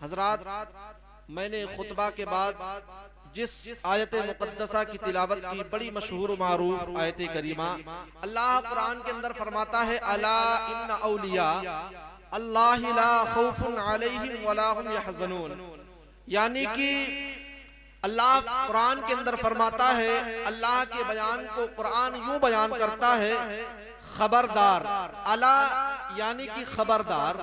हजरात, मैंने खुतबा के बाद जिस आयत मुकद्दसा की तिलावत की, बड़ी मशहूर मारूफ आयत करीमा, अल्लाह कुरान के अंदर फरमाता है अला इन्ना औलिया अल्लाह ला खौफुन अलैहिम वला हुम यहज़नून। यानी कि अल्लाह कुरान के अंदर फरमाता है, अल्लाह के बयान को कुरान यूं बयान करता है, खबरदार, अला यानी कि खबरदार,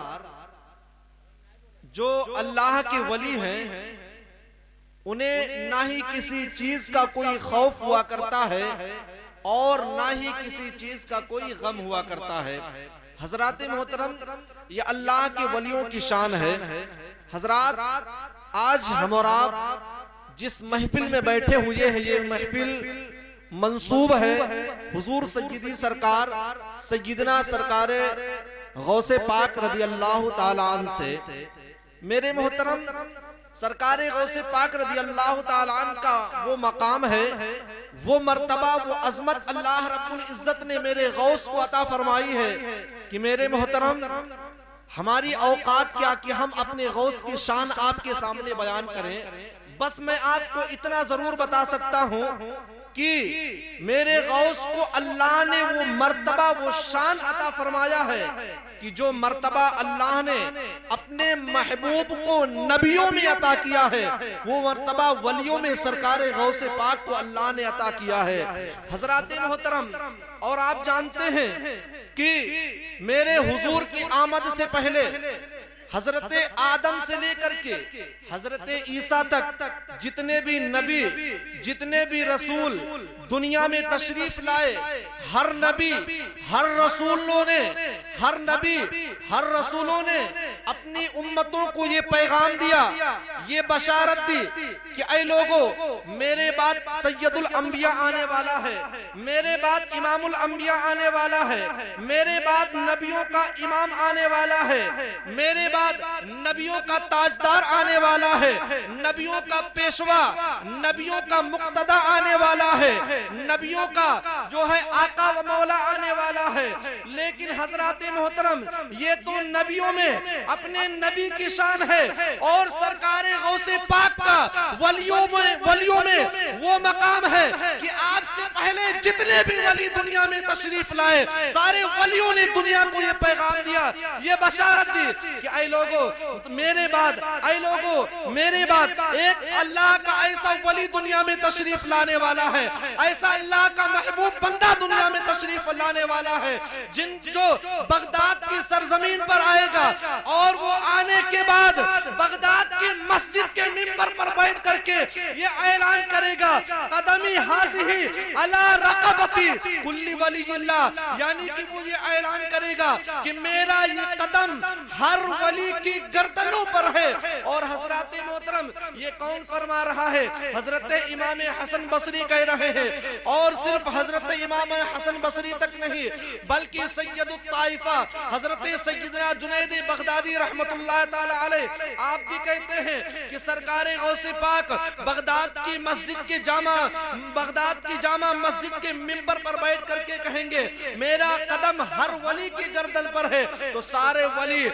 जो अल्लाह के वली हैं उन्हें ना ही किसी चीज का कोई खौफ हुआ करता है और ना ही किसी चीज का कोई गम हुआ करता है। हजरात मोहतरम, ये अल्लाह के वलियों की शान है। हजरात, आज हम और आप जिस महफिल में बैठे हुए हैं, ये महफिल मंसूब है हुजूर सय्यदी सरकार सय्यदना सरकार गौसे पाक रदी अल्लाह ताला अन्हु से। मेरे मोहतरम, सरकारे गौसे पाक रदी अल्लाह ताला अन्हु का वो मकाम है, वो मर्तबा, वो अजमत अल्लाह रब्बुल इज्जत ने मेरे गौस को अता फरमाई है कि मेरे मोहतरम, हमारी औकात क्या कि हम अपने गौस की शान आपके सामने बयान करें। बस मैं आपको इतना जरूर बता सकता हूं कि मेरे गौस को अल्लाह ने वो मर्तबा, वो शान अता फरमाया है कि जो मर्तबा अल्लाह ने अपने महबूब को नबियों में अता किया है, वो मर्तबा वलियों में सरकार गौसे पाक को अल्लाह ने अता किया है। हजरात मोहतरम, और आप जानते हैं कि मेरे हुजूर की आमद से पहले हजरत आदम से लेकर के हजरत ईसा तक जितने भी नबी, जितने भी रसूल दुनिया में तशरीफ लाए, हर नबी, हर रसूलों ने, हर नबी, हर रसूलों ने अपनी उम्मतों को ये पैगाम दिया, ये बशारत दी कि ऐ लोगों, मेरे बाद सैयदुल अंबिया आने वाला है, मेरे बाद इमामुल अंबिया आने वाला है, मेरे बाद नबियों का इमाम आने वाला है, मेरे बाद नबियों का ताजदार आने वाला है, नबियों का पेशवा, नबियों का मुक्तदा आने वाला है, नबियों का जो है आका व मौला आने वाला है। लेकिन हजरात मोहतरम, ये तो नबियों में अपने नबी की शान है और सरकार गौसे पाक का वलियों में वो मकाम है कि आपसे पहले जितने भी वली दुनिया में तशरीफ लाए, सारे वलियों ने दुनिया को ये पैगाम दिया, ये बशारत दी कि ऐ लोगों, मेरे बाद, ऐ लोगों, मेरे बाद एक अल्लाह का ऐसा वली दुनिया में तशरीफ लाने वाला है, ऐसा अल्लाह का महबूब बंदा दुनिया में तशरीफ लाने वाला है, जो बगदाद की सरजमीन पर आएगा और वो आने के बाद बगदाद की मस्जिद के मिंबर पर बैठ करके ये ऐलान करेगा, कदमी हाज़िही अला रक़बती कुल्ली वलीयिल्लाह, यानी कि वो ये ऐलान करेगा कि मेरा ये कदम हर वली की गर्दनों पर है। और हजरत मोहतरम, ये कौन फरमा रहा है? हजरत इमाम हसन बसरी कह रहे हैं। और सिर्फ हजरत इमाम हसन बसरी तक नहीं, बल्कि सैयदुत ताइफा हजरत सैयदना जुनैद बगदादी रहमतुल्लाह ताला अलैह, आप भी कहते हैं कि सरकारे गौसे पाक बगदाद की मस्जिद के बगदाद की जामा मस्जिद के मिंबर पर बैठ करके कहेंगे, मेरा कदम हर वली की गर्दन पर है, तो सारे वली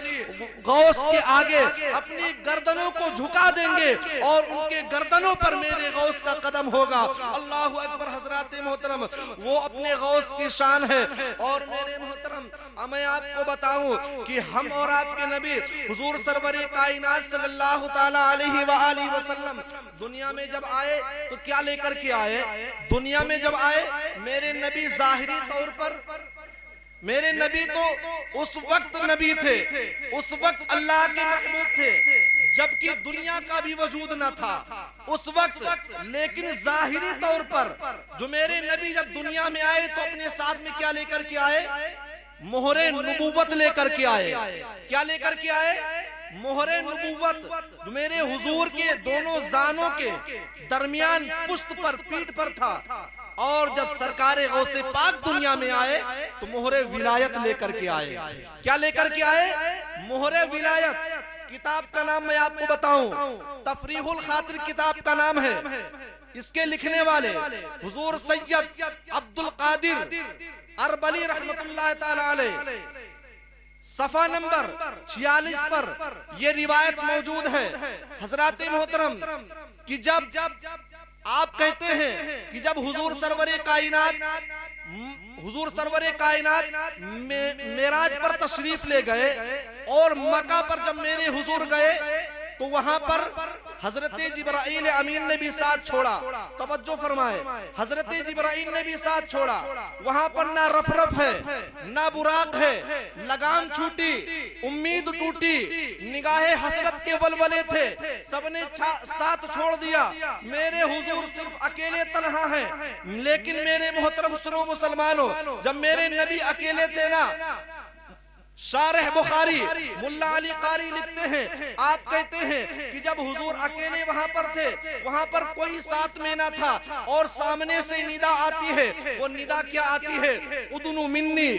गौस के आगे अपनी गर्दनों को झुका देंगे और उनके गर्दनों पर मेरे गौस का कदम होगा। अल्लाहु अकबर। हजरात मोहतरम, वो अपने गौस की शान है। और मेरे मोहतरम, मैं आपको बताऊं कि हम और आपके नबी हुजूर सरवरे कायनात सल्लल्लाहु ताला अलैहि व आलिहि वसल्लम दुनिया में जब आए तो क्या लेकर के आए? दुनिया में जब आए, मेरे नबी जाहिरी तौर पर, मेरे नबी तो उस वक्त नबी थे, उस वक्त अल्लाह के महबूब थे, जबकि दुनिया का भी वजूद न था उस वक्त। लेकिन जाहिरी तौर पर जो मेरे नबी जब दुनिया में आए तो अपने साथ में क्या लेकर के आए? मोहरे नबूवत लेकर के आए। क्या लेकर के आए? मोहरे नबूवत। मेरे हुजूर के दोनों जानों के दरमियान पुश्त पर, पीठ पर था। और जब सरकारे गौसे पाक दुनिया में आए तो मोहरे विलायत लेकर के आए। क्या लेकर के आए? मोहरे विलायत। किताब का नाम मैं आपको बताऊं, तफरीहुल खातिर किताब का नाम है। इसके लिखने वाले हुजूर सैयद अब्दुल कादिर अरबली रहमतुल्लाह ताला अलैह, सफा नंबर 46 पर यह रिवायत मौजूद है हजरात मोहतरम कि जब आप कहते हैं कि जब हुजूर सरवरे कायनात मेराज पर तशरीफ ले गए और मक्का पर जब मेरे हुजूर गए तो वहां पर हजरत जिब्राइल अमीन ने भी साथ छोड़ा। तवज्जो फरमाए, हजरत जिब्राइल ने भी साथ छोड़ा। वहां पर ना रफरफ है ना बुराक है, लगाम छूटी, उम्मीद टूटी, निगाहे हसरत के वलवले थे, सबने साथ छोड़ दिया। मेरे हुजूर सिर्फ अकेले तन्हा हैं। लेकिन मेरे मोहतरम सुनो मुसलमानों, जब मेरे नबी अकेले थे ना, शारह बुखारी मुल्ला अली कारी लिखते हैं, आप कहते हैं कि जब हुजूर अकेले वहां पर थे, वहां पर कोई साथ में ना था और सामने से निदा आती है। वो निदा क्या आती है? उदनु मिन्नी,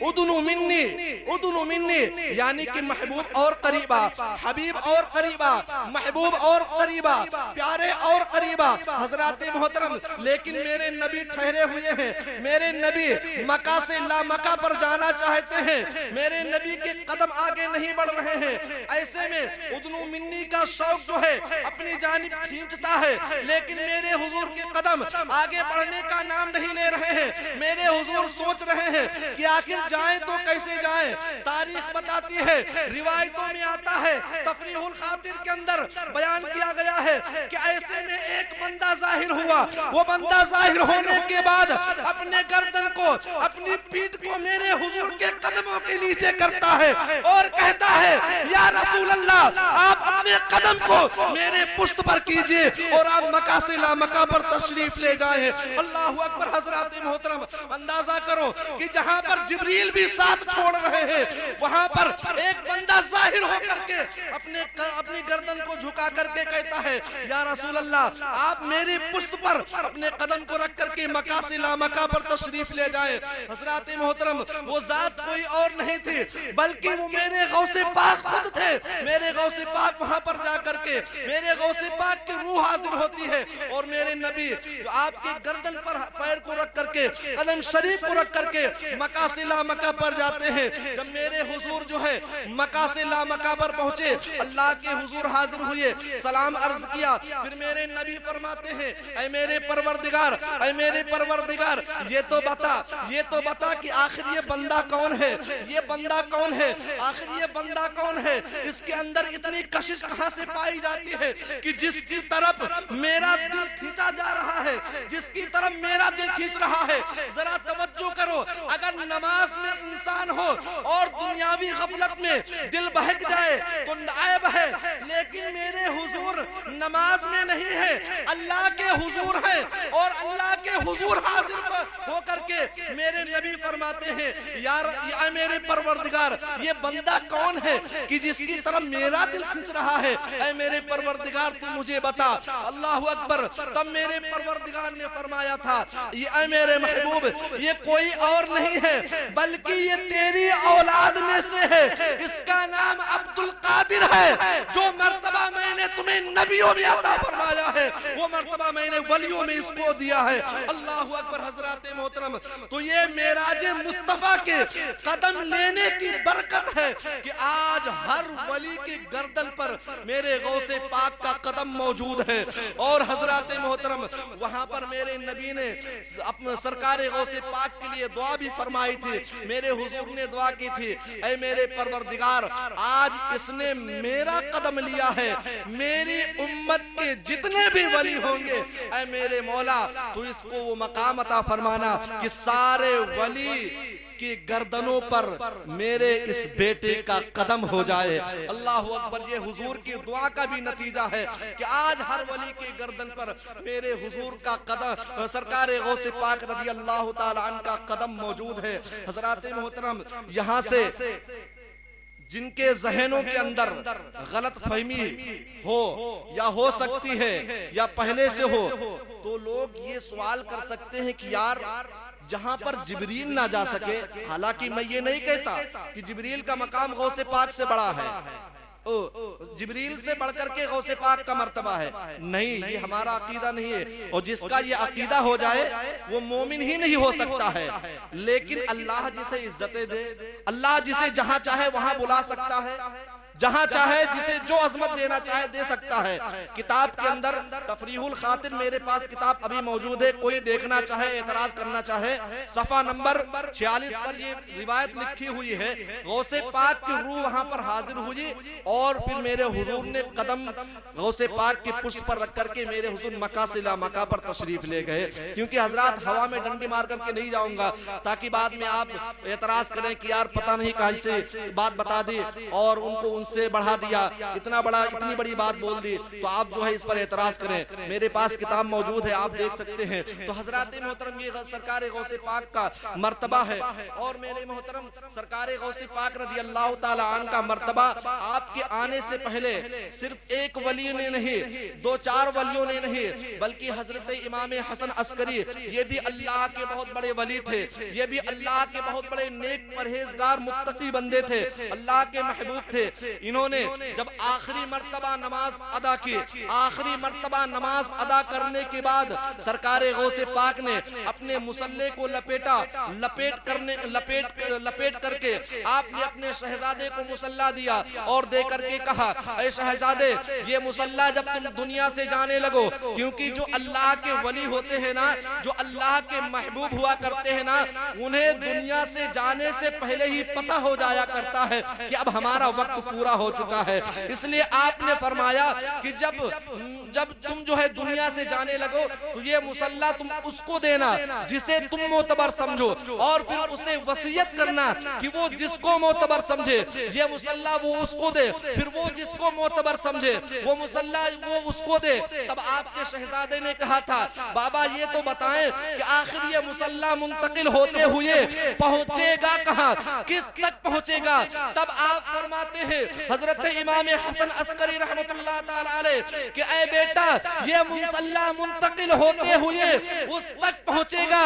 उदनु मिन्नी, उदनु मिन्नी, यानी कि महबूब और करीबा, हबीब और करीबा, महबूब और करीबा, प्यारे और करीबा। हजरात मोहतरम, लेकिन मेरे नबी ठहरे हुए हैं। मेरे नबी मक्का से ला मक्का पर जाना चाहते हैं। मेरे नबी के कदम आगे नहीं बढ़ रहे हैं। ऐसे में उदनु मिन्नी का शौक जो है अपनी जानिब खींचता है, लेकिन मेरे हुजूर के कदम आगे बढ़ने का नाम नहीं ले रहे हैं। मेरे हुजूर सोच रहे हैं कि आखिर जाएं तो कैसे जाएं। तारीख बताती है, रिवायतों में आता है, तफरीहुल खातिर के अंदर बयान किया गया है कि ऐसे में एक बंदा जाहिर हुआ। वो बंदा जाहिर होने के बाद अपने गर्दन को, अपनी पीठ को मेरे हुजूर के कदमों के नीचे करता है और कहता है, या रसूल अल्लाह, आप अपने कदम को मेरे पुश्त पर कीजिए और आप मक्का से ला मक्का पर तशरीफ ले जाएं। अल्लाहु अकबर। हजरात मोहतरम, अंदाजा करो कि जहां पर जिब्रील भी साथ छोड़ रहे हैं, वहां पर एक बंदा जाहिर होकर के अपनी गर्दन को झुका करके कहता है, या रसूल अल्लाह, आप मेरे पुश्त पर अपने कदम को रख करके मक्का से ला मक्का पर तशरीफ ले जाएं। हजरात मोहतरम, वो जात कोई और नहीं थी, बल्कि वो मेरे गौसे पाक खुद थे। मेरे गौसे पाक वहां पर जाकर के मेरे गौसे पाक की रूह हाजिर होती है और मेरे नबी आपके गर्दन पर पैर को रख करके, कदम शरीफ को रख करके मक्का से ला मक्का पर जाते हैं। जब मेरे हुजूर जो है मक्का से ला मक्का पर पहुंचे, अल्लाह के हुजूर हाजिर हुए, सलाम अर्ज किया। फिर मेरे नबी फरमाते हैं, ऐ मेरे परवरदिगार, ऐ मेरे परवरदिगार, ये तो बता कि आखिर ये बंदा कौन है? ये बंदा कौन है? आखिर ये बंदा कौन है? इसके अंदर इतनी कशिश कहां से पाई जाती है कि जिसकी तरफ मेरा दिल खींचा जा रहा है, जिसकी तरफ मेरा दिल खींच रहा है। जरा तवज्जो करो, अगर नमाज में इंसान हो और दुनियावी गफलत में दिल बहक जाए तो नायब है, लेकिन मेरे हुजूर नमाज में नहीं है, अल्लाह के हुजूर है और अल्लाह के हुजूर हाजिर होकर के मेरे नबी फरमाते हैं, यार मेरे परवरदिगार, ये बंदा कौन है कि जिसकी तरफ मेरा दिल खींच रहा है? ऐ मेरे परवरदिगार, तू मुझे बता। अल्लाहु अकबर। तब मेरे परवरदिगार ने फरमाया था, ये ऐ मेरे महबूब, ये कोई और नहीं है बल्कि ये तेरी औलाद में से है। इसका नाम अब्दुल कादिर है। जो मर्तबा मैंने तुम्हें नबियों में अता फरमाया है, वो मर्तबा मैंने वलियों में इसको दिया है। अल्लाहु अकबर। हजरात मोहतरम, तो ये मेराज मुस्तफा के कदम लेने की बरकत है कि आज हर वली की गर्दन पर मेरे गौसे पाक का कदम मौजूद है। और हजरात मोहतरम, वहां पर मेरे नबी ने अपने सरकार गौसे पाक के लिए दुआ भी फरमाई थी। मेरे हुजूर ने दुआ की थी, ऐ मेरे परवरदिगार, आज इसने मेरा कदम लिया है, मेरी उम्मत के जितने भी वली होंगे, ऐ मेरे मौला, तू इसको वो मकाम अता फरमाना कि सारे वली की गर्दनों पर मेरे इस बेटे का कदम हो जाए। अल्लाह अकबर। ये हुजूर की दुआ का भी नतीजा है कि आज हर वली की गर्दन पर मेरे हुजूर का कदम, सरकार गौसे पाक रज़ी अल्लाह ताला अन्हु का कदम मौजूद है। हजरात मोहतरम, यहाँ से जिनके जहनों के अंदर गलत फहमी हो या हो सकती है या पहले से हो, तो लोग ये सवाल कर सकते हैं कि यार जहां पर जिब्रील ना जा सके, हालांकि मैं ये नहीं कहता कि जिब्रील का मकाम गौसे पाक से बड़ा है, जिब्रील से बढ़कर के गौसे पाक का मर्तबा है। नहीं, ये हमारा अकीदा नहीं है। और जिसका ये अकीदा हो जाए वो मोमिन ही नहीं हो सकता है। लेकिन अल्लाह जिसे इज्जतें दे, अल्लाह जिसे जहां चाहे वहां बुला सकता है, जहां चाहे जिसे जो अजमत देना चाहे दे सकता है। किताब के अंदर तफरीहुल खातिर मेरे पास किताब अभी मौजूद है, कोई देखना चाहे, एतराज करना चाहे, सफा नंबर 46 पर ये रिवायत लिखी हुई है। गौसे पाक की रूह वहां पर हाजिर हुई और फिर मेरे हुजूर ने कदम गौसे पाक की पुष्ट पर रख करके मेरे हुजूर मक्का से ला मक्का पर तशरीफ ले गए। क्योंकि हजरात हवा में डंडी मार करके नहीं जाऊंगा ताकि बाद में आप एतराज करें कि यार पता नहीं कहां से बात बता दी और उनको से बढ़ा दिया, इतनी बड़ी बात बोल दी, तो आप जो है इस पर एतराज करें। मेरे पास किताब मौजूद है, आप देख सकते हैं। तो हजरात मोहतरम ये सरकार गौसे पाक का मर्तबा है। और मेरे मोहतरम सरकार गौसे पाक रज़ी अल्लाह ताला अन्हु का मर्तबा आपके आने से पहले सिर्फ एक वली ने नहीं, 2-4 वलियों ने नहीं, बल्कि हजरत इमाम हसन अस्करी ये भी अल्लाह के बहुत बड़े वली थे। ये भी अल्लाह के बहुत बड़े नेक परहेजगार मुत्तकी बंदे थे, अल्लाह के महबूब थे। इन्होंने जब आखिरी मर्तबा नमाज अदा की, आखिरी मर्तबा नमाज अदा करने के बाद सरकार गौसे पाक ने अपने मुसल्ले को लपेट करके आपने अपने शहजादे को मुसल्ला दिया और दे करके कहा, ऐ शहजादे ये मुसल्ला जब तुम दुनिया से जाने लगो, क्योंकि जो अल्लाह के वली होते हैं ना, जो अल्लाह के महबूब हुआ करते हैं ना, उन्हें दुनिया से जाने से पहले ही पता हो जाया करता है कि अब हमारा वक्त पूरा हो चुका है। इसलिए आपने फरमाया कि जब तुम जो है दुनिया से जाने लगो तो ये मुसल्ला तुम उसको देना जिसे तुम मोतबर समझो, और फिर उसे वसीयत करना कि वो जिसको मोतबर समझे ये मुसल्ला वो उसको दे, फिर वो जिसको मोतबर समझे वो मुसल्ला वो उसको दे। तब आपके शहजादे ने कहा था, बाबा ये तो बताएं कि आखिर ये मुसल्ला मुंतकिल होते हुए पहुंचेगा कहां, किस तक पहुंचेगा? तब आप फरमाते हैं हजरत इमाम हसन अस्करी रहमतुल्लाह ताला अलैह कि ऐ बेटा ये मुसल्ला मुंतकिल होते हुए उस तक पहुंचेगा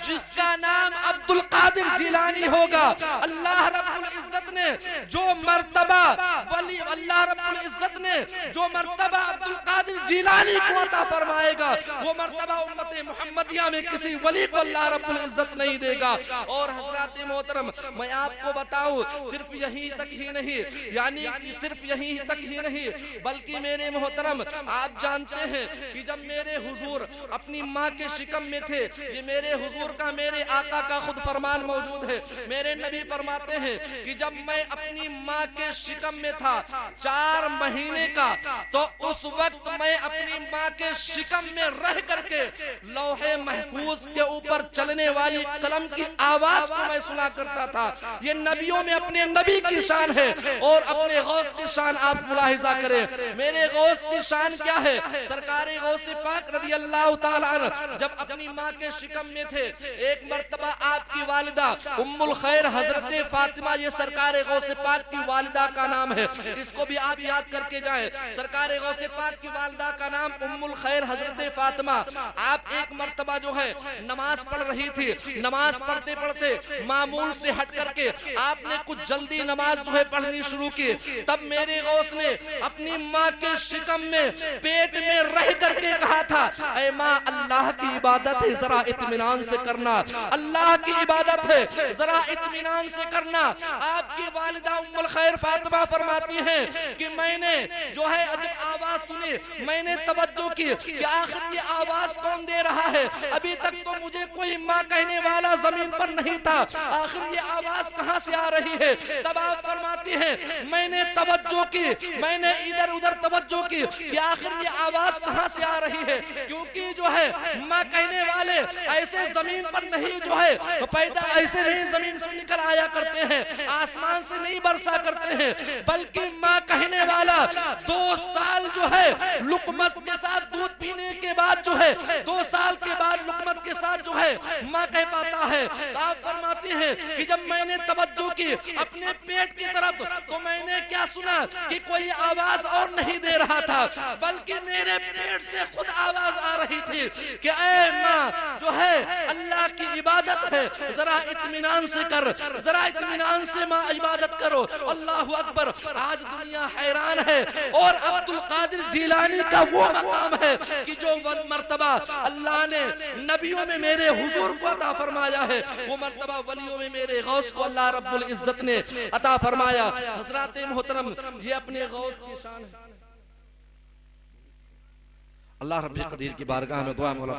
जिसका नाम अब्दुल कादिर जिलानी होगा। अल्लाह रब्बुल इज्जत ने जो मर्तबा वली, अल्लाह रब्बुल इज्जत ने जो मर्तबा अब्दुल कादिर जिलानी को अता फरमाएगा वो मर्तबा उम्मत मुहम्मदिया में किसी वली को अल्लाह रब्बुल इज्जत नहीं देगा। और हजरात मोहतरम मैं आपको बताऊं सिर्फ यहीं तक ही नहीं, यानी सिर्फ यहीं तक ही नहीं, बल्कि मेरे मोहतरम आप जानते हैं कि जब मेरे हुजूर अपनी माँ के शिकम में थे, ये मेरे हुजूर का मेरे आका का खुद फरमान मौजूद है। मेरे नबी फरमाते हैं कि जब मैं अपनी माँ के शिकम में था 4 महीने का, तो उस वक्त मैं अपनी माँ के शिकम में रह करके लौहे महफूज के ऊपर चलने वाली कलम की आवाज को मैं सुना करता था। ये नबियों में अपने नबी की शान है और अपने गौस की शान आप मुलाहिजा करें। मेरे गौस की शान क्या है? सरकार गौसे पाक रज़ी अल्लाह ताला अन्हु जब अपनी माँ के शिकम में थे, एक मर्तबा आपकी वालिदा उम्मुल खैर हजरत फातिमा, ये सरकार गौसे पाक की वालिदा का नाम है, इसको भी आप याद करके जाएं। सरकार गौसे पाक की वालिदा का नाम उम्मुल खैर हजरत फातिमा। आप एक मर्तबा जो है नमाज पढ़ रही थी, नमाज पढ़ते पढ़ते मामूल से हट करके आपने कुछ जल्दी नमाज जो है पढ़नी शुरू की। तब मेरे गौस ने अपनी माँ के शिकम में पेट में रह करके कहा था, ऐ माँ अल्लाह की इबादत है जरा इत्मीनान से करना, अल्लाह की इबादत है जरा इत्मीनान से करना। आपकी वालिदा उम्मुल खैर फातिमा फरमाती हैं कि मैंने जो है जब आवाज सुनी मैंने तवज्जो की कि आखिर ये आवाज कौन दे रहा है, अभी तक तो मुझे कोई माँ कहने वाला जमीन पर नहीं था, आखिर ये आवाज कहां से आ रही है? तब आप फरमाती हैं मैंने तवज्जो की, मैंने इधर उधर तवज्जो की कि आखिर ये आवाज कहां से आ रही है, क्योंकि जो है माँ कहने वाले ऐसे जमीन पर नहीं जो है पैदा, ऐसे नहीं जमीन से निकल आया करते हैं, आसमान से नहीं बरसा करते हैं, बल्कि माँ कहने वाला 2 साल जो है लुकमत के साथ दूध पीने के बाद जो है 2 साल के बाद लुकमत के साथ जो है माँ कह पाता है। तो आप फरमाते हैं कि जब मैंने तवज्जो की अपने पेट की तरफ तो मैंने क्या सुना कि कोई आवाज और नहीं दे रहा था, बल्कि मेरे पेट से खुद आवाज आ रही थी कि ऐ माँ जो है अल्लाह की इबादत है, जरा इत्मीनान से कर, जरा इत्मीनान से माँ इबादत करो। अल्लाह अकबर। आज दुनिया हैरान है और अब्दुल कादिर जिलानी का वो मकाम है कि जो मर्तबा अल्लाह ने नबियों में मेरे हुजूर को अता फरमाया है, वो मर्तबा वलियों में मेरे गौस को अल्लाह रब्बुल इज्जत ने अता फरमाया। हज़रात मोहतरम, ये अपने गौस की शान है। अल्लाह रब्बुल कदीर की बारगाह में दुआ मौला